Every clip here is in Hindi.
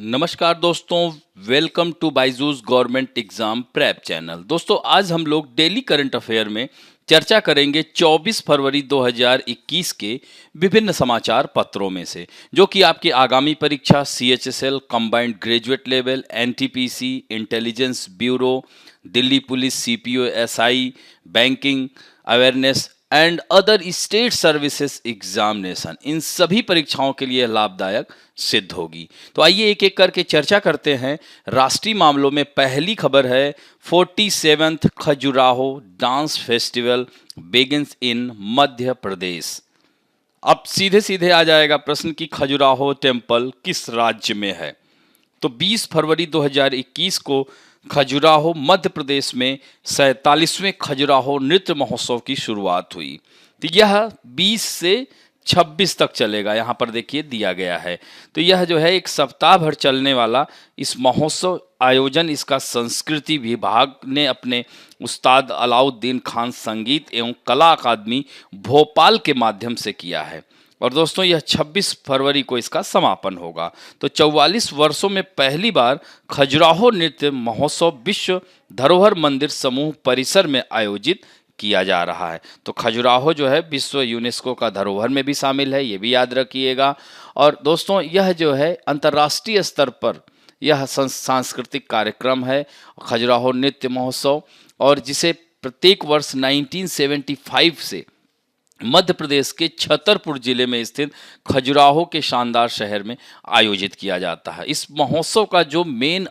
नमस्कार दोस्तों, welcome to Byju's government exam prep channel. दोस्तों आज हम लोग डेली करंट अफेयर में चर्चा करेंगे 24 फरवरी 2021 के विभिन्न समाचार पत्रों में से, जो कि आपकी आगामी परीक्षा CHSL, combined graduate level, NTPC, intelligence bureau, Delhi police, CPO, SI, banking awareness and other state services examination, इन सभी परीक्षाओं के लिए लाभदायक सिद्ध होगी। तो आइए एक एक करके चर्चा करते हैं। राष्ट्रीय मामलों में पहली खबर है 47th Khajuraho dance festival begins in Madhya Pradesh. अब सीधे सीधे आ जाएगा प्रश्न कि खजुराहो टेम्पल किस राज्य में है। तो 20 फरवरी 2021 को खजुराहो मध्य प्रदेश में 47वें खजुराहो नृत्य महोत्सव की शुरुआत हुई। तो यह 20 से 26 तक चलेगा, यहाँ पर देखिए दिया गया है। तो यह जो है एक सप्ताह भर चलने वाला इस महोत्सव आयोजन इसका संस्कृति विभाग ने अपने उस्ताद अलाउद्दीन खान संगीत एवं कला अकादमी भोपाल के माध्यम से किया है। और दोस्तों यह 26 फरवरी को इसका समापन होगा। तो 44 वर्षों में पहली बार खजुराहो नृत्य महोत्सव विश्व धरोहर मंदिर समूह परिसर में आयोजित किया जा रहा है। तो खजुराहो जो है विश्व यूनेस्को का धरोहर में भी शामिल है, ये भी याद रखिएगा। और दोस्तों यह जो है अंतर्राष्ट्रीय स्तर पर यह सांस्कृतिक कार्यक्रम है खजुराहो नृत्य महोत्सव, और जिसे प्रत्येक वर्ष 1975 से मध्य प्रदेश के छतरपुर जिले में स्थित खजुराहो के शानदार शहर में आयोजित किया जाता है। इस महोत्सव का जो मेन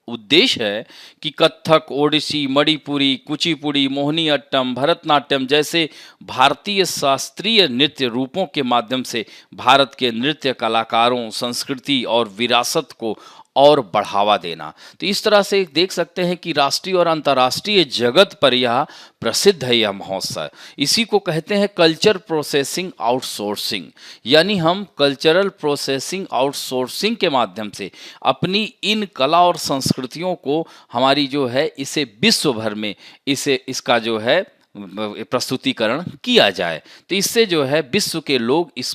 उद्देश्य है कि कथक, ओडिसी, मणिपुरी, कुचिपुड़ी, मोहिनीअट्टम, भरतनाट्यम जैसे भारतीय शास्त्रीय नृत्य रूपों के माध्यम से भारत के नृत्य कलाकारों, संस्कृति और विरासत को और बढ़ावा देना। तो इस तरह से देख सकते हैं कि राष्ट्रीय और अंतर्राष्ट्रीय जगत पर यह प्रसिद्ध है यह महोत्सव। इसी को कहते हैं कल्चर प्रोसेसिंग आउटसोर्सिंग, यानी हम कल्चरल प्रोसेसिंग आउटसोर्सिंग के माध्यम से अपनी इन कला और संस्कृतियों को हमारी जो है इसे विश्व भर में इसका जो है प्रस्तुतिकरण किया जाए। तो इससे जो है विश्व के लोग इस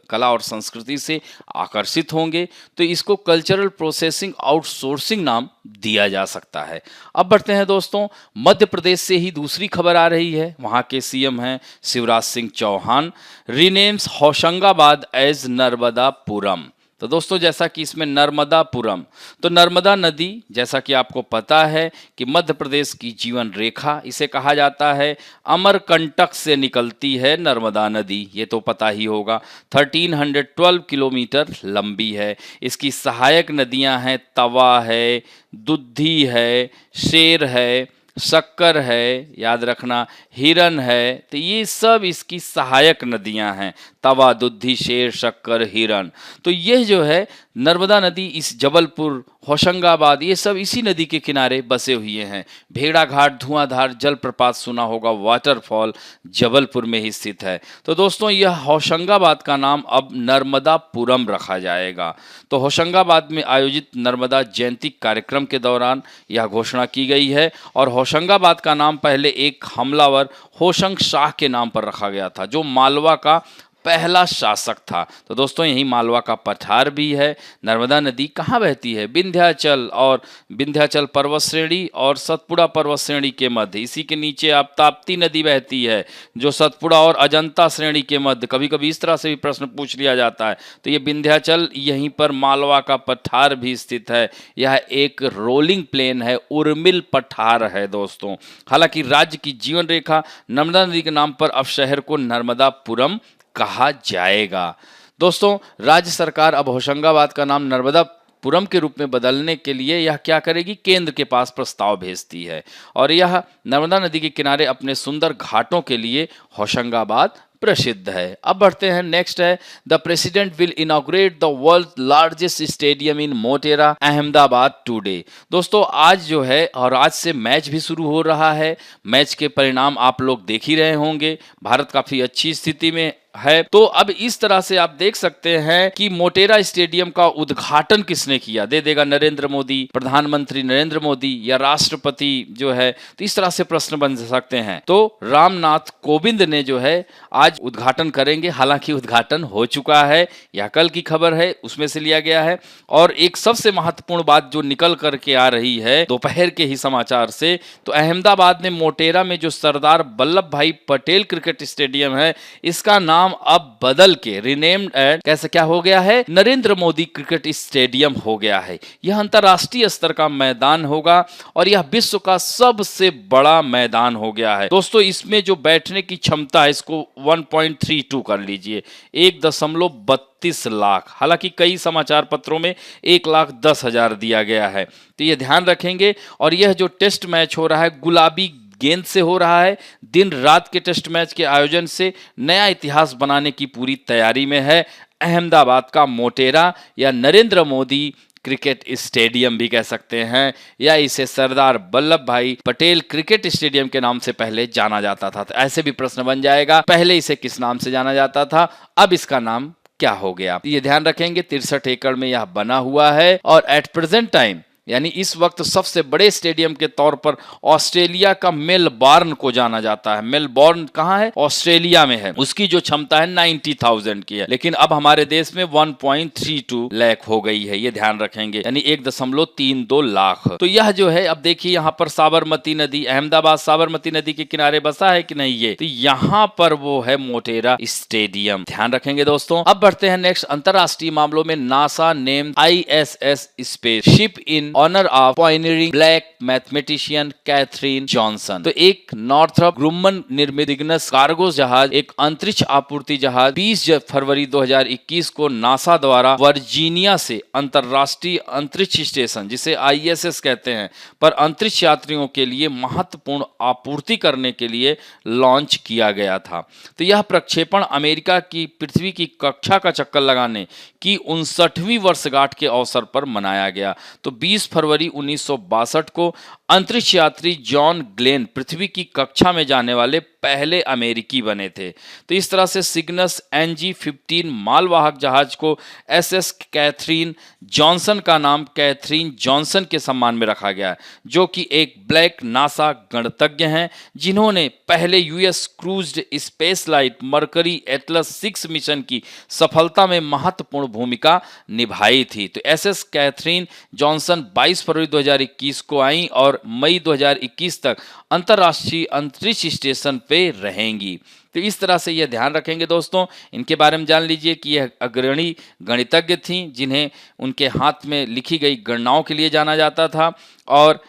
कला और संस्कृति से आकर्षित होंगे। तो इसको कल्चरल प्रोसेसिंग आउटसोर्सिंग नाम दिया जा सकता है। अब बढ़ते हैं दोस्तों, मध्य प्रदेश से ही दूसरी खबर आ रही है। वहाँ के CM हैं शिवराज सिंह चौहान, रीनेम्स होशंगाबाद एज नर्मदापुरम। तो दोस्तों जैसा कि इसमें नर्मदापुरम, तो नर्मदा नदी जैसा कि आपको पता है कि मध्य प्रदेश की जीवन रेखा इसे कहा जाता है। अमरकंटक से निकलती है नर्मदा नदी, ये तो पता ही होगा। 1312 किलोमीटर लंबी है। इसकी सहायक नदियां हैं तवा है, दुद्धि है, शेर है, शक्कर है, याद रखना, हिरन है। तो ये सब इसकी सहायक नदियां हैं, तवा, दुद्धि, शेर, शक्कर, हिरन। तो ये जो है नर्मदा नदी इस जबलपुर, होशंगाबाद, ये सब इसी नदी के किनारे बसे हुए हैं। भेड़ा घाट, धुआंधार जलप्रपात सुना होगा, वाटरफॉल जबलपुर में ही स्थित है। तो दोस्तों यह होशंगाबाद का नाम अब नर्मदापुरम रखा जाएगा। तो होशंगाबाद में आयोजित नर्मदा जयंती कार्यक्रम के दौरान यह घोषणा की गई है। और होशंगाबाद का नाम पहले एक हमलावर होशंग शाह के नाम पर रखा गया था, जो मालवा का पहला शासक था। तो दोस्तों यही मालवा का पठार भी है। नर्मदा नदी कहाँ बहती है? विंध्याचल पर्वत श्रेणी और सतपुड़ा पर्वत श्रेणी के मध्य। इसी के नीचे आप ताप्ती नदी बहती है, जो सतपुड़ा और अजंता श्रेणी के मध्य। कभी कभी इस तरह से भी प्रश्न पूछ लिया जाता है। तो ये विंध्याचल, यहीं पर मालवा का पठार भी स्थित है। यह एक रोलिंग प्लेन है, उर्मिल पठार है दोस्तों। हालांकि राज्य की जीवन रेखा नर्मदा नदी के नाम पर अब शहर को नर्मदापुरम कहा जाएगा। दोस्तों राज्य सरकार अब होशंगाबाद का नाम नर्मदापुरम के रूप में बदलने के लिए यह क्या करेगी? केंद्र के पास प्रस्ताव भेजती है। और यह नर्मदा नदी के किनारे अपने सुंदर घाटों के लिए होशंगाबाद प्रसिद्ध है। अब बढ़ते हैं, नेक्स्ट है the president will inaugurate the world largest stadium in Motera Ahmedabad today. दोस्तों आज जो है, और आज से मैच भी शुरू हो रहा है। मैच के परिणाम आप लोग देख ही रहे होंगे। भारत काफी अच्छी स्थिति में है। तो अब इस तरह से आप देख सकते हैं कि मोटेरा स्टेडियम का उद्घाटन किसने किया? दे देगा नरेंद्र मोदी, प्रधानमंत्री नरेंद्र मोदी, या राष्ट्रपति जो है। तो इस तरह से प्रश्न बन सकते हैं। तो रामनाथ कोविंद ने जो है आज आज उद्घाटन करेंगे। हालांकि उद्घाटन हो चुका है, यह कल की खबर है, उसमें से लिया गया है। और एक सबसे महत्वपूर्ण बात जो निकल करके आ रही है दोपहर के ही समाचार से, तो अहमदाबाद में मोटेरा में जो सरदार वल्लभ भाई पटेल क्रिकेट स्टेडियम है, इसका नाम अब बदल के रिनेम्ड एंड कैसे क्या हो गया है, नरेंद्र मोदी क्रिकेट स्टेडियम हो गया है। यह अंतरराष्ट्रीय स्तर का मैदान होगा और यह विश्व का सबसे बड़ा मैदान हो गया है। दोस्तों, इसमें जो बैठने की क्षमता है, इसको 1.32 कर लीजिए, 1.32 लाख। हालांकि कई समाचार पत्रों में 1,10,000 दिया गया है, तो ये ध्यान रखेंगे। और यह जो टेस्ट मैच हो रहा है, गुलाबी गेंद से हो रहा है। दिन रात के टेस्ट मैच के आयोजन से नया इतिहास बनाने की पूरी तैयारी में है अहमदाबाद का मोटेरा, या नरेंद्र मोदी क्रिकेट स्टेडियम भी कह सकते हैं, या इसे सरदार वल्लभ भाई पटेल क्रिकेट स्टेडियम के नाम से पहले जाना जाता था। तो ऐसे भी प्रश्न बन जाएगा, पहले इसे किस नाम से जाना जाता था, अब इसका नाम क्या हो गया, ये ध्यान रखेंगे। 63 एकड़ में यह बना हुआ है और एट प्रेजेंट टाइम यानी इस वक्त सबसे बड़े स्टेडियम के तौर पर ऑस्ट्रेलिया का मेलबॉर्न को जाना जाता है। मेलबॉर्न कहाँ है? ऑस्ट्रेलिया में है। उसकी जो क्षमता है 90,000 की है, लेकिन अब हमारे देश में 1.32 लाख हो गई है, ये ध्यान रखेंगे, यानी 1.32 लाख। तो यह जो है, अब देखिए यहाँ पर साबरमती नदी, अहमदाबाद साबरमती नदी के किनारे बसा है कि नहीं, ये तो यहाँ पर वो है मोटेरा स्टेडियम, ध्यान रखेंगे दोस्तों। अब बढ़ते हैं नेक्स्ट अंतरराष्ट्रीय मामलों में। NASA name ISS spaceship in honour of pioneering black mathematician Katherine Johnson. तो एक नॉर्थरॉप ग्रुमन निर्मित इग्निस कार्गो जहाज, एक अंतरिक्ष आपूर्ति जहाज 20 फरवरी 2021 को नासा द्वारा वर्जीनिया से अंतरराष्ट्रीय अंतरिक्ष स्टेशन, जिसे ISS कहते हैं, पर अंतरिक्ष यात्रियों के लिए महत्वपूर्ण आपूर्ति करने के लिए लॉन्च किया गया था। तो यह प्रक्षेपण अमेरिका की पृथ्वी की कक्षा का चक्कर लगाने की 59वीं वर्षगांठ के अवसर पर मनाया गया। तो 20 फरवरी 1962 को अंतरिक्ष यात्री जॉन ग्लेन पृथ्वी की कक्षा में जाने वाले पहले अमेरिकी बने थे। तो इस तरह से सिग्नस NG-15 मालवाहक जहाज को SS कैथरीन जॉनसन का नाम कैथरीन जॉनसन के सम्मान में रखा गया है, जो कि एक ब्लैक नासा गणतज्ञ हैं, जिन्होंने पहले US क्रूज्ड स्पेसलाइट मरकरी एटलस 6 मिशन की सफलता में महत्वपूर्ण भूमिका निभाई थी। तो SS कैथरीन जॉनसन 22 फरवरी 2021 को आई और मई 2021 तक अंतर्राष्ट्रीय अंतरिक्ष स्टेशन पे रहेंगी। तो इस तरह से यह ध्यान रखेंगे दोस्तों। इनके बारे में जान लीजिए कि यह अग्रणी गणितज्ञ थीं, जिन्हें उनके हाथ में लिखी गई गणनाओं के लिए जाना जाता था, और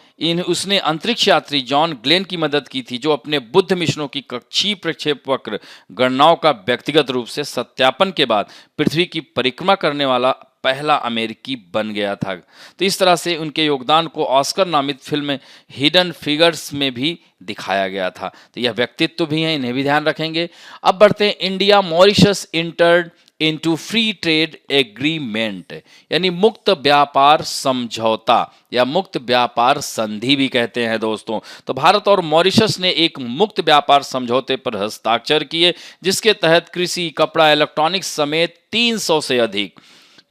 उसने अंतरिक्ष यात्री जॉन ग्लेन की मदद की थी, जो अपने बुद्ध मिशनों की कक्षीय प्रक्षेपवक्र गणनाओं का व्यक्तिगत रूप से सत्यापन के बाद पृथ्वी की परिक्रमा करने वाला पहला अमेरिकी बन गया था। तो इस तरह से उनके योगदान को ऑस्कर नामित फिल्म हिडन फिगर्स में भी दिखाया गया था। तो यह व्यक्तित्व भी हैं, इन्हें भी ध्यान रखेंगे। अब बढ़ते हैं India Mauritius entered into free trade agreement, यानी मुक्त व्यापार समझौता या मुक्त व्यापार संधि भी कहते हैं दोस्तों। तो भारत और मॉरिशस ने एक मुक्त व्यापार समझौते पर हस्ताक्षर किए, जिसके तहत कृषि, कपड़ा, इलेक्ट्रॉनिक्स समेत 300 से अधिक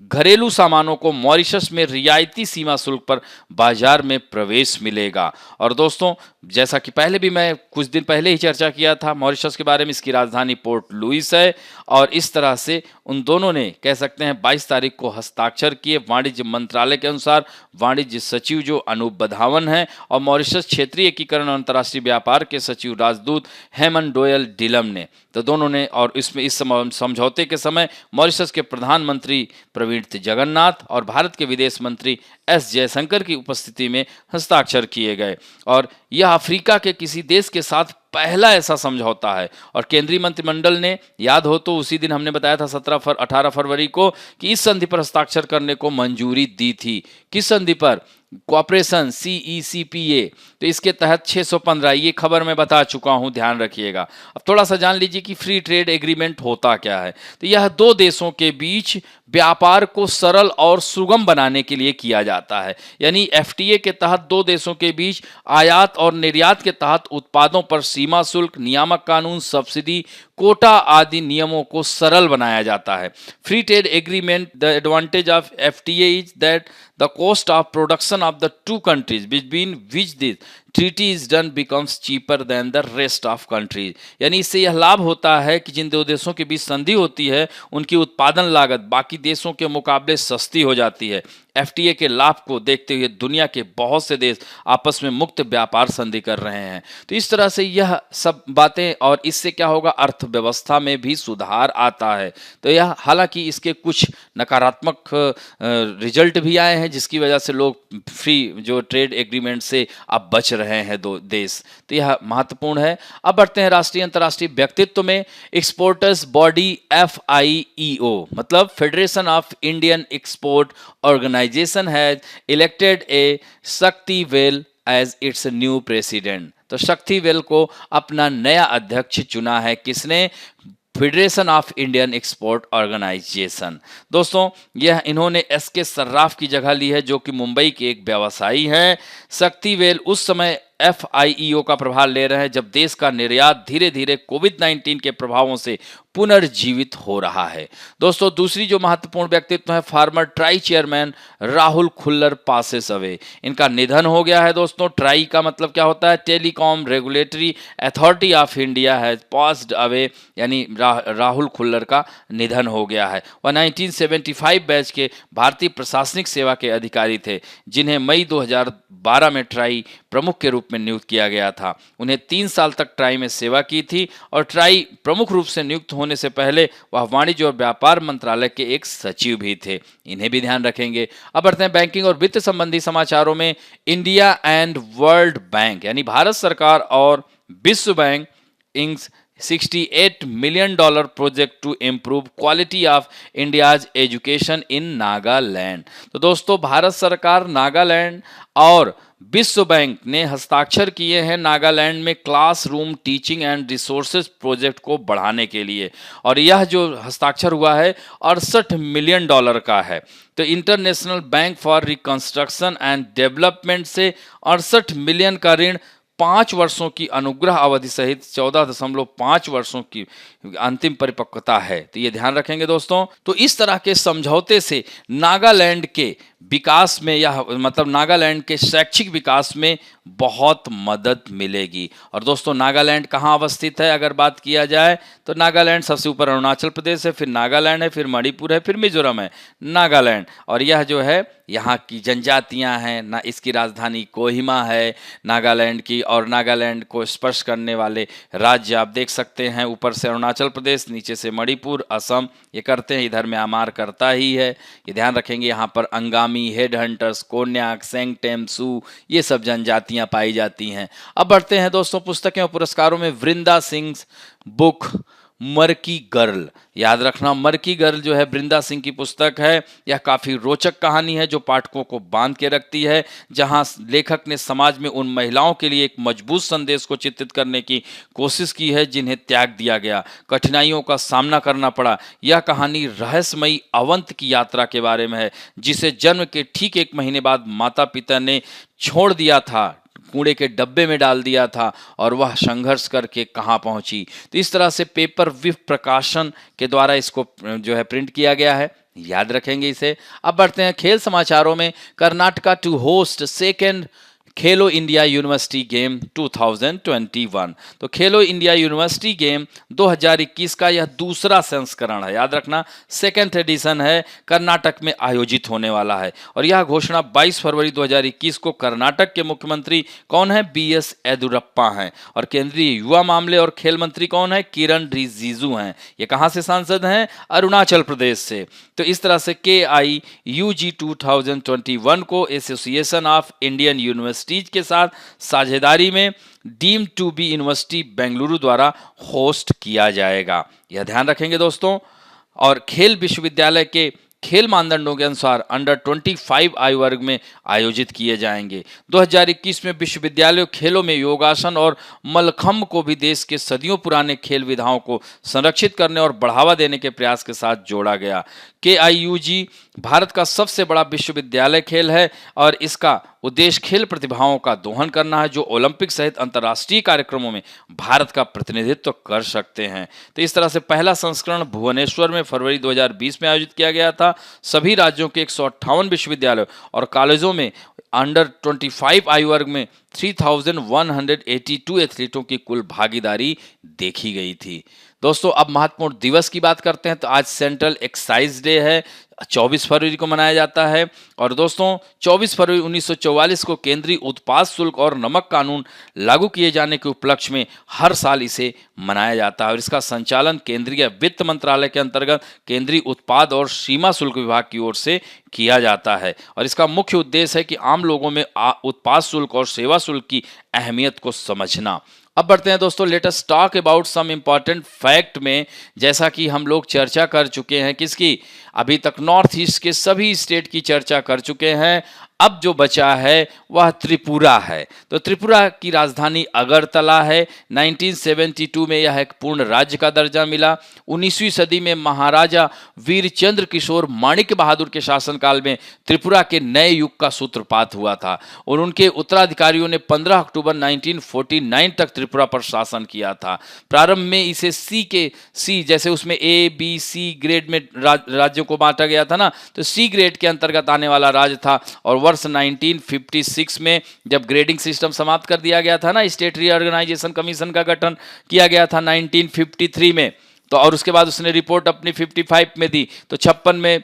घरेलू सामानों को मॉरिशस में रियायती सीमा शुल्क पर बाजार में प्रवेश मिलेगा। और दोस्तों, जैसा कि पहले भी मैं कुछ दिन पहले ही चर्चा किया था मॉरिशस के बारे में, इसकी राजधानी पोर्ट लुइस है, और इस तरह से उन दोनों ने कह सकते हैं 22 तारीख को हस्ताक्षर किए। वाणिज्य मंत्रालय के अनुसार वाणिज्य सचिव जो अनूप बधावन हैं और मॉरिशस क्षेत्रीय एकीकरण और अंतर्राष्ट्रीय व्यापार के सचिव राजदूत हेमन डोयल डिलम ने, तो दोनों ने, और इसमें इस समझौते के समय मॉरिशस के प्रधानमंत्री प्रवीण जगन्नाथ और भारत के विदेश मंत्री S जयशंकर की उपस्थिति में हस्ताक्षर किए गए। और यह अफ्रीका के किसी देश के साथ पहला ऐसा समझौता है। और केंद्रीय मंत्रिमंडल ने, याद हो तो उसी दिन हमने बताया था 18 फरवरी को, कि इस संधि पर हस्ताक्षर करने को मंजूरी दी थी। किस संधि पर? Cooperation CECPA। तो इसके तहत 615, ये खबर मैं बता चुका हूं, ध्यान रखिएगा। अब थोड़ा सा जान लीजिए कि फ्री ट्रेड एग्रीमेंट होता क्या है। तो यह दो देशों के बीच व्यापार को सरल और सुगम बनाने के लिए किया जाता है। यानी FTA के तहत दो देशों के बीच आयात और निर्यात के तहत उत्पादों पर सीमा शुल्क, नियामक कानून, सब्सिडी, कोटा आदि नियमों को सरल बनाया जाता है। Free trade agreement, the advantage of FTA is that the cost of production of the two countries between which these treaty is done becomes cheaper than the rest of countries. यानी इससे यह लाभ होता है कि जिन दो देशों के बीच संधि होती है उनकी उत्पादन लागत बाकी देशों के मुकाबले सस्ती हो जाती है। एफटीए के लाभ को देखते हुए दुनिया के बहुत से देश आपस में मुक्त व्यापार संधि कर रहे हैं। तो इस तरह से यह सब बातें, और इससे क्या होगा, अर्थव्यवस्था में भी सुधार आता है। तो यह, हालांकि इसके कुछ नकारात्मक रिजल्ट भी आए हैं जिसकी वजह से लोग फ्री जो ट्रेड एग्रीमेंट से अब बच रहे हैं दो देश। तो यह महत्वपूर्ण है। अब बढ़ते हैं राष्ट्रीय अंतर्राष्ट्रीय व्यक्तित्व में। एक्सपोर्टर्स बॉडी FIEO मतलब federation of Indian export organisation has elected A Sakthivel as its new president. तो शक्ति वेल को अपना नया अध्यक्ष चुना है। किसने? Federation of Indian export Organisation. दोस्तों, यह इन्होंने SK सर्राफ की जगह ली है जो कि मुंबई के एक व्यवसायी हैं। शक्ति वेल उस समय FIEO का प्रभार ले रहे हैं जब देश का निर्यात धीरे धीरे कोविड-19 के प्रभावों से पुनर्जीवित हो रहा है। दोस्तों, दूसरी जो महत्वपूर्ण व्यक्तित्व है, farmer try chairman Rahul Khullar passes away. इनका निधन हो गया है। दोस्तों, ट्राई का मतलब क्या होता है? Telecom regulatory authority of India है पास्ड अवे, यानी राहुल खुल्लर का निधन हो गया है। वह 1975 बैच के भारतीय प्रशासनिक सेवा के अधिकारी थे जिन्हें मई 2012 में ट्राई प्रमुख के रूप में नियुक्त किया गया था। उन्हें 3 साल तक ट्राई में सेवा की थी और ट्राई प्रमुख रूप से नियुक्त होने से पहले वह वाणिज्य और व्यापार मंत्रालय के एक सचिव भी थे। इन्हें भी ध्यान रखेंगे। अब बढ़ते हैं बैंकिंग और वित्त संबंधी समाचारों में। इंडिया एंड वर्ल्ड बैंक यानी भारत सरकार और विश्व bank inks $68 million project to improve quality of India's education in Nagaland. तो दोस्तों, भारत सरकार, नागालैंड और विश्व बैंक ने हस्ताक्षर किए हैं नागालैंड में classroom teaching and resources project को बढ़ाने के लिए, और यह जो हस्ताक्षर हुआ है $68 मिलियन का है। तो international bank for reconstruction and development से 68 मिलियन का ऋण 5 वर्षों की अनुग्रह अवधि सहित 14.5 वर्षों की अंतिम परिपक्वता है। तो ये ध्यान रखेंगे दोस्तों। तो इस तरह के समझौते से नागालैंड के विकास में, या मतलब नागालैंड के शैक्षिक विकास में बहुत मदद मिलेगी। और दोस्तों, नागालैंड कहाँ अवस्थित है अगर बात किया जाए तो नागालैंड सबसे ऊपर अरुणाचल प्रदेश है, फिर नागालैंड है, फिर मणिपुर है, फिर मिजोरम है, नागालैंड। और यह जो है यहाँ की जनजातियाँ हैं ना, इसकी राजधानी कोहिमा है नागालैंड की, और नागालैंड को स्पर्श करने वाले राज्य आप देख सकते हैं, ऊपर से अरुणाचल प्रदेश, नीचे से मणिपुर, असम, ये करते हैं। इधर म्यांमार करता ही है, ये ध्यान रखेंगे। यहाँ पर अंगामी, हेड हंटर्स, कोन्याक, सेंगटेम, सू, ये सब जनजातियाँ पाई जाती हैं। अब बढ़ते हैं दोस्तों पुस्तकें और पुरस्कारों में। वृंदा सिंह बुक मर्की गर्ल, याद रखना, मर्की गर्ल जो है वृंदा सिंह की पुस्तक है। यह काफ़ी रोचक कहानी है जो पाठकों को बांध के रखती है, जहां लेखक ने समाज में उन महिलाओं के लिए एक मजबूत संदेश को चित्रित करने की कोशिश की है जिन्हें त्याग दिया गया, कठिनाइयों का सामना करना पड़ा। यह कहानी रहस्यमयी अवंत की यात्रा के बारे में है, जिसे जन्म के ठीक 1 महीने बाद माता पिता ने छोड़ दिया था, कूड़े के डब्बे में डाल दिया था, और वह संघर्ष करके कहां पहुंची। तो इस तरह से पेपर विफ प्रकाशन के द्वारा इसको जो है प्रिंट किया गया है, याद रखेंगे इसे। अब बढ़ते हैं खेल समाचारों में। Karnataka to host second Khelo India university game 2021। तो खेलो इंडिया यूनिवर्सिटी गेम 2021 का यह दूसरा संस्करण है, याद रखना, सेकेंड एडिशन है, कर्नाटक में आयोजित होने वाला है। और यह घोषणा 22 फरवरी 2021 को कर्नाटक के मुख्यमंत्री कौन है? BS येदियुरप्पा हैं। और केंद्रीय युवा मामले और खेल मंत्री कौन है? किरण रिजिजू हैं। ये कहाँ से सांसद हैं? अरुणाचल प्रदेश से। तो इस तरह से KIUG 2021 को एसोसिएशन ऑफ इंडियन यूनिवर्सिटीज के साथ साझेदारी में deemed to be university Bengaluru द्वारा होस्ट किया जाएगा, यह ध्यान रखेंगे दोस्तों। और खेल विश्वविद्यालय के खेल मानदंडों के अनुसार अंडर 25 आयु वर्ग में आयोजित किए जाएंगे। 2021 में विश्वविद्यालय खेलों में योगासन और मलखम्ब को भी देश के सदियों पुराने खेल विधाओं को संरक्षित करने और बढ़ावा देने के प्रयास के साथ जोड़ा गया। KIUG भारत का सबसे बड़ा विश्वविद्यालय खेल है और इसका उद्देश्य खेल प्रतिभाओं का दोहन करना है जो ओलंपिक सहित अंतर्राष्ट्रीय कार्यक्रमों में भारत का प्रतिनिधित्व कर सकते हैं। तो इस तरह से पहला संस्करण भुवनेश्वर में फरवरी 2020 में आयोजित किया गया था। सभी राज्यों के 158 विश्वविद्यालयों और कॉलेजों में अंडर 25 आयु वर्ग में 3182 एथलीटों की कुल भागीदारी देखी गई थी। दोस्तों अब महत्वपूर्ण दिवस की बात करते हैं तो आज सेंट्रल एक्साइज डे है, 24 फरवरी को मनाया जाता है। और दोस्तों 24 फरवरी 1944 को केंद्रीय उत्पाद शुल्क और नमक कानून लागू किए जाने के उपलक्ष्य में हर साल इसे मनाया जाता है और इसका संचालन केंद्रीय वित्त मंत्रालय के अंतर्गत केंद्रीय उत्पाद और सीमा शुल्क विभाग की ओर से किया जाता है। और इसका मुख्य उद्देश्य है कि आम लोगों में उत्पाद शुल्क और सेवा शुल्क की अहमियत को समझना। अब बढ़ते हैं दोस्तों, let us talk about some important fact में। जैसा कि हम लोग चर्चा कर चुके हैं किसकी, अभी तक नॉर्थ ईस्ट के सभी स्टेट की चर्चा कर चुके हैं। अब जो बचा है वह त्रिपुरा है। तो त्रिपुरा की राजधानी अगरतला है। 1972 में यह एक पूर्ण राज्य का दर्जा मिला। 19वीं सदी में महाराजा वीरचंद्र किशोर माणिक्य बहादुर के शासनकाल में त्रिपुरा के नए युग का सूत्रपात हुआ था और उनके उत्तराधिकारियों ने 15 अक्टूबर 1949 तक त्रिपुरा पर शासन किया था। प्रारंभ में इसे सी जैसे उसमें ए बी सी ग्रेड में राज्यों को बांटा गया था ना, तो सी ग्रेड के अंतर्गत आने वाला राज्य था। और वर्ष 1956 में जब ग्रेडिंग सिस्टम समाप्त कर दिया गया था ना, स्टेट रीऑर्गेनाइजेशन कमीशन का गठन किया गया था 1953 में, तो और उसके बाद उसने रिपोर्ट अपनी 55 में दी। तो 56 में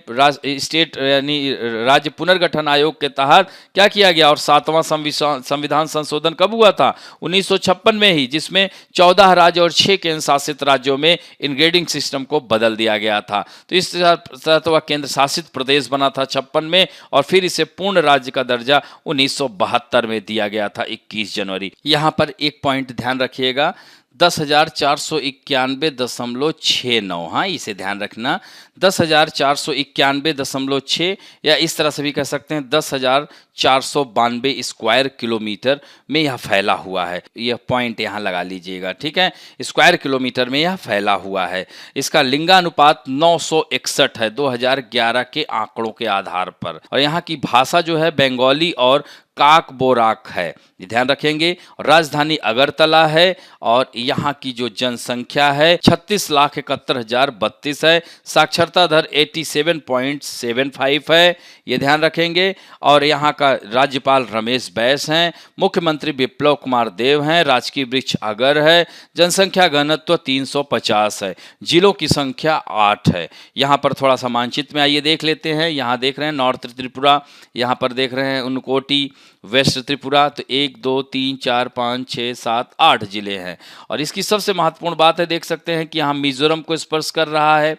स्टेट यानी राज्य पुनर्गठन आयोग के तहत क्या किया गया और 7वां संविधान संशोधन कब हुआ था, 1956 में ही, जिसमें 14 राज्य और 6 केंद्र शासित राज्यों में इन ग्रेडिंग सिस्टम को बदल दिया गया था। तो इस तरह वह केंद्र शासित प्रदेश बना था 56 में और फिर इसे पूर्ण राज्य का दर्जा 1972 में दिया गया था 21 जनवरी। यहाँ पर एक पॉइंट ध्यान रखिएगा, 10,491.69, हाँ इसे ध्यान रखना, 10,491.6 या इस तरह से भी कह सकते हैं 10,492 स्क्वायर किलोमीटर में यह फैला हुआ है। यह पॉइंट यहाँ लगा लीजिएगा, ठीक है, स्क्वायर किलोमीटर में यह फैला हुआ है। इसका लिंगानुपात 961 है 2011 के आंकड़ों के आधार पर। और यहाँ की भाषा जो है बंगाली और काक बोराक है, ध्यान रखेंगे। राजधानी अगरतला है और यहाँ की जो जनसंख्या है 36,71,032 है। साक्षरता दर 87.75 है, ये ध्यान रखेंगे। और यहाँ का राज्यपाल रमेश बैस हैं, मुख्यमंत्री विप्लव कुमार देव हैं, राजकीय वृक्ष अगर है। जनसंख्या घनत्व 350 है, जिलों की संख्या 8 है। यहाँ पर थोड़ा सा मानचित्र में आइए देख लेते हैं। यहाँ देख रहे हैं नॉर्थ त्रिपुरा, यहाँ पर देख रहे हैं उनकोटी, वेस्ट त्रिपुरा। तो 1 2 3 4 5 6 7 8 जिले हैं। और इसकी सबसे महत्वपूर्ण बात है, देख सकते हैं कि यहाँ मिजोरम को स्पर्श कर रहा है,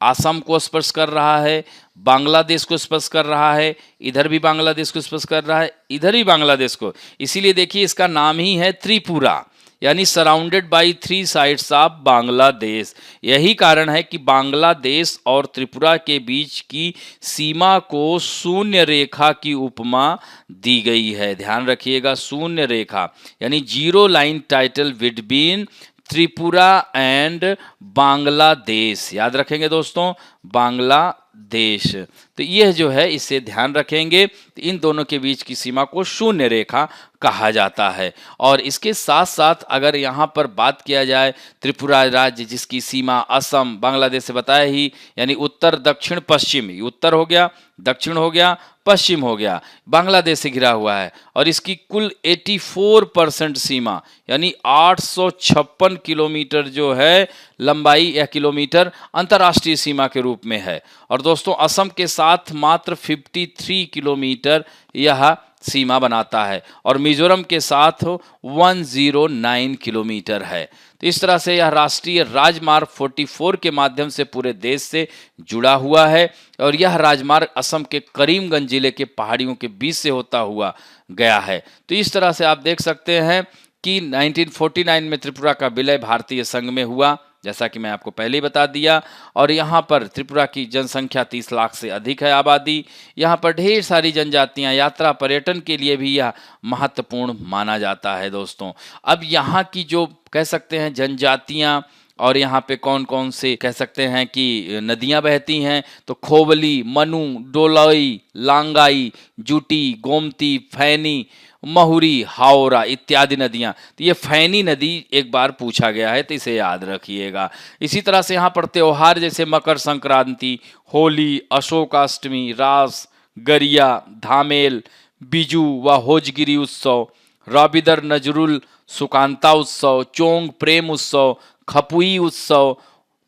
आसाम को स्पर्श कर रहा है, बांग्लादेश को स्पर्श कर रहा है, इधर भी बांग्लादेश को स्पर्श कर रहा है, इधर ही बांग्लादेश को। इसीलिए देखिए इसका नाम ही है त्रिपुरा, यानी surrounded by 3 sides of Bangladesh. यही कारण है कि बांग्लादेश और त्रिपुरा के बीच की सीमा को शून्य रेखा की उपमा दी गई है। ध्यान रखिएगा, शून्य रेखा यानी zero line title between Tripura and Bangladesh. याद रखेंगे दोस्तों, बांग्लादेश। तो यह जो है इसे ध्यान रखेंगे, तो इन दोनों के बीच की सीमा को शून्य रेखा कहा जाता है। और इसके साथ साथ अगर यहाँ पर बात किया जाए त्रिपुरा राज्य जिसकी सीमा असम बांग्लादेश से बताया ही, यानी उत्तर दक्षिण पश्चिम, उत्तर हो गया, दक्षिण हो गया, पश्चिम हो गया, बांग्लादेश से घिरा हुआ है। और इसकी कुल 84% सीमा यानी 856 किलोमीटर जो है लंबाई या किलोमीटर अंतर्राष्ट्रीय सीमा के रूप में है। और दोस्तों असम के साथ मात्र 53 किलोमीटर यह सीमा बनाता है और मिजोरम के साथ 109 किलोमीटर है। तो इस तरह से यह राष्ट्रीय राजमार्ग 44 के माध्यम से पूरे देश से जुड़ा हुआ है और यह राजमार्ग असम के करीमगंज जिले के पहाड़ियों के बीच से होता हुआ गया है। तो इस तरह से आप देख सकते हैं कि 1949 में त्रिपुरा का विलय भारतीय संघ में हुआ, जैसा कि मैं आपको पहले ही बता दिया। और यहाँ पर त्रिपुरा की जनसंख्या 30 लाख से अधिक है आबादी। यहाँ पर ढेर सारी जनजातियाँ, यात्रा पर्यटन के लिए भी यह महत्वपूर्ण माना जाता है दोस्तों। अब यहाँ की जो कह सकते हैं जनजातियाँ और यहाँ पे कौन कौन से कह सकते हैं कि नदियाँ बहती हैं, तो खोवली, मनु, डोलई, लांगाई, जुटी, गोमती, फैनी, महुरी, हावड़ा इत्यादि नदियाँ। तो ये फैनी नदी एक बार पूछा गया है, तो इसे याद रखिएगा। इसी तरह से यहाँ पर त्योहार जैसे मकर संक्रांति, होली, अशोकाष्टमी, रास, गरिया, धामेल, बिजू व होजगिरी उत्सव, रविदर नजरुल सुकांता उत्सव, चोंग प्रेम उत्सव, खपुई उत्सव,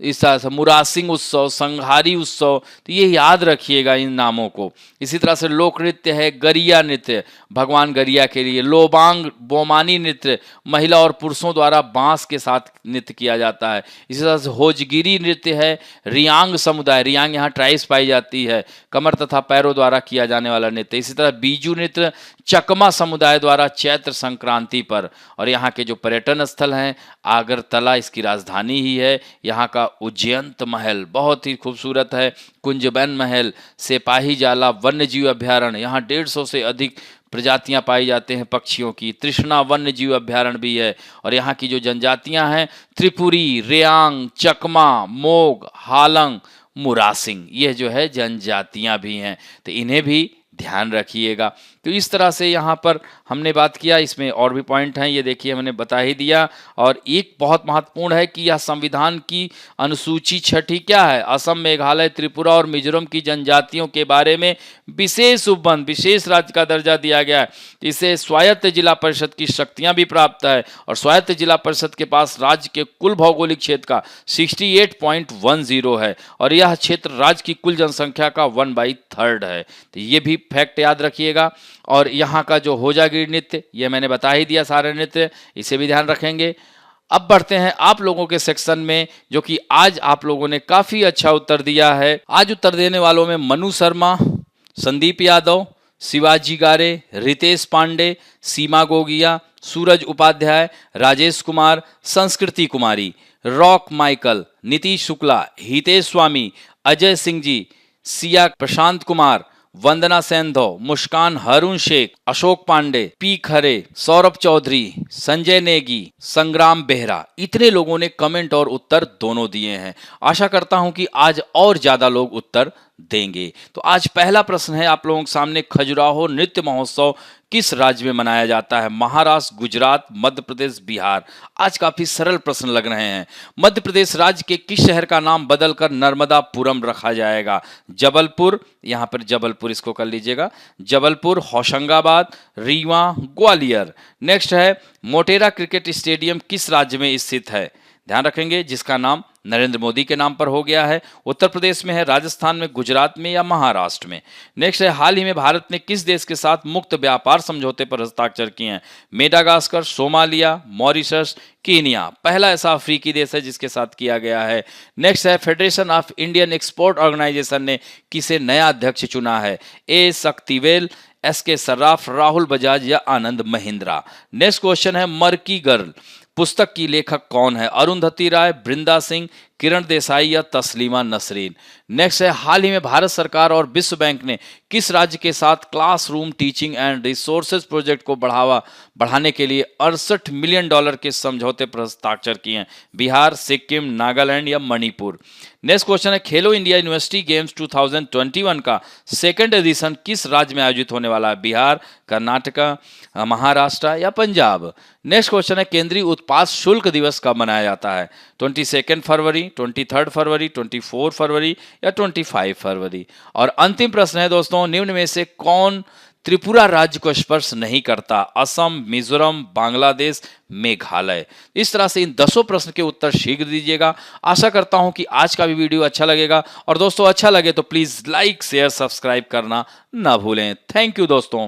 इस तरह से मुरासिंग उत्सव, संघारी उत्सव, तो ये याद रखिएगा इन नामों को। इसी तरह से लोक नृत्य है गरिया नृत्य, भगवान गरिया के लिए। लोबांग बोमानी नृत्य, महिला और पुरुषों द्वारा बांस के साथ नृत्य किया जाता है। इसी तरह से होजगिरी नृत्य है रियांग समुदाय, रियांग यहाँ ट्राइब्स पाई जाती है, कमर तथा पैरों द्वारा किया जाने वाला नृत्य। इसी तरह बीजू नृत्य चकमा समुदाय द्वारा चैत्र संक्रांति पर। और यहाँ के जो पर्यटन स्थल हैं, आगरतला इसकी राजधानी ही है, यहाँ का उज्जैंत महल बहुत ही खूबसूरत है, कुंजबैन महल, सिपाही जाला वन्य जीव अभ्यारण्य, यहाँ 150 से अधिक प्रजातियां पाई जाते हैं पक्षियों की। तृष्णा वन्य जीव अभ्यारण्य भी है। और यहाँ की जो जनजातियां हैं, त्रिपुरी, रेयांग, चकमा, मोग, हालंग, मुरासिंग, ये जो है जनजातियां भी हैं, तो इन्हें भी ध्यान रखिएगा। तो इस तरह से यहाँ पर हमने बात किया, इसमें और भी पॉइंट हैं, ये देखिए मैंने बता ही दिया। और एक बहुत महत्वपूर्ण है कि यह संविधान की अनुसूची 6 क्या है, असम, मेघालय, त्रिपुरा और मिजोरम की जनजातियों के बारे में विशेष उपबंध, विशेष राज्य का दर्जा दिया गया है। इसे स्वायत्त जिला परिषद की शक्तियां भी प्राप्त है, और स्वायत्त जिला परिषद के पास राज्य के कुल भौगोलिक क्षेत्र का 68.10 है, और यह क्षेत्र राज्य की कुल जनसंख्या का 1/3 है। तो ये भी फैक्ट याद रखिएगा। और यहाँ का जो होजागिरी नृत्य, ये मैंने बता ही दिया सारे नृत्य, इसे भी ध्यान रखेंगे। अब बढ़ते हैं आप लोगों के सेक्शन में, जो कि आज आप लोगों ने काफी अच्छा उत्तर दिया है। आज उत्तर देने वालों में मनु शर्मा, संदीप यादव, शिवाजी गारे, रितेश पांडे, सीमा गोगिया, सूरज उपाध्याय, राजेश कुमार, संस्कृति कुमारी, रॉक माइकल, नीतीश शुक्ला, हितेश स्वामी, अजय सिंह जी, सिया प्रशांत कुमार, वंदना सेंधव, मुस्कान हारून शेख, अशोक पांडे, पी खरे, सौरभ चौधरी, संजय नेगी, संग्राम बेहरा, इतने लोगों ने कमेंट और उत्तर दोनों दिए हैं। आशा करता हूं कि आज और ज्यादा लोग उत्तर देंगे। तो आज पहला प्रश्न है आप लोगों के सामने, खजुराहो नृत्य महोत्सव किस राज्य में मनाया जाता है? महाराष्ट्र, गुजरात, मध्य प्रदेश, बिहार। आज काफी सरल प्रश्न लग रहे हैं। मध्य प्रदेश राज्य के किस शहर का नाम बदलकर नर्मदापुरम रखा जाएगा? जबलपुर, यहाँ पर जबलपुर इसको कर लीजिएगा, जबलपुर, होशंगाबाद, रीवा, ग्वालियर। नेक्स्ट है, मोटेरा क्रिकेट स्टेडियम किस राज्य में स्थित है? ध्यान रखेंगे, जिसका नाम नरेंद्र मोदी के नाम पर हो गया है। उत्तर प्रदेश में है, राजस्थान में, गुजरात में या महाराष्ट्र में। नेक्स्ट है, हाल ही में भारत ने किस देश के साथ मुक्त व्यापार समझौते पर हस्ताक्षर किए हैं? Madagascar, Somalia, Mauritius, Kenya. पहला ऐसा अफ्रीकी देश है जिसके साथ किया गया है। नेक्स्ट है, Federation of Indian export Organisation ने किसे नया अध्यक्ष चुना है? ए शक्तिवेल, एस के सर्राफ, राहुल बजाज या आनंद महिंद्रा। नेक्स्ट क्वेश्चन है, मर्की गर्ल पुस्तक की लेखक कौन है? अरुंधति राय, बृंदा सिंह, किरण देसाई या तस्लीमा नसरीन। नेक्स्ट है, हाल ही में भारत सरकार और विश्व बैंक ने किस राज्य के साथ classroom teaching and resources project को बढ़ाने के लिए $68 मिलियन के समझौते पर हस्ताक्षर किए हैं? बिहार, सिक्किम, नागालैंड या मणिपुर। नेक्स्ट क्वेश्चन है, खेलो इंडिया यूनिवर्सिटी गेम्स 2021 का सेकंड एडिशन किस राज्य में आयोजित होने वाला है? बिहार, कर्नाटका, महाराष्ट्र या पंजाब। नेक्स्ट क्वेश्चन है, केंद्रीय उत्पाद शुल्क दिवस कब मनाया जाता है? 22 फरवरी, 23 फरवरी, 24 फरवरी या 25 फरवरी। और अंतिम प्रश्न है दोस्तों, निम्न में से कौन त्रिपुरा राज्य को स्पर्श नहीं करता? असम, मिजोरम, बांग्लादेश, मेघालय। इस तरह से इन 10 प्रश्न के उत्तर शीघ्र दीजिएगा। आशा करता हूं कि आज का भी वीडियो अच्छा लगेगा, और दोस्तों अच्छा लगे तो प्लीज लाइक, शेयर, सब्सक्राइब करना ना भूलें। थैंक यू दोस्तों।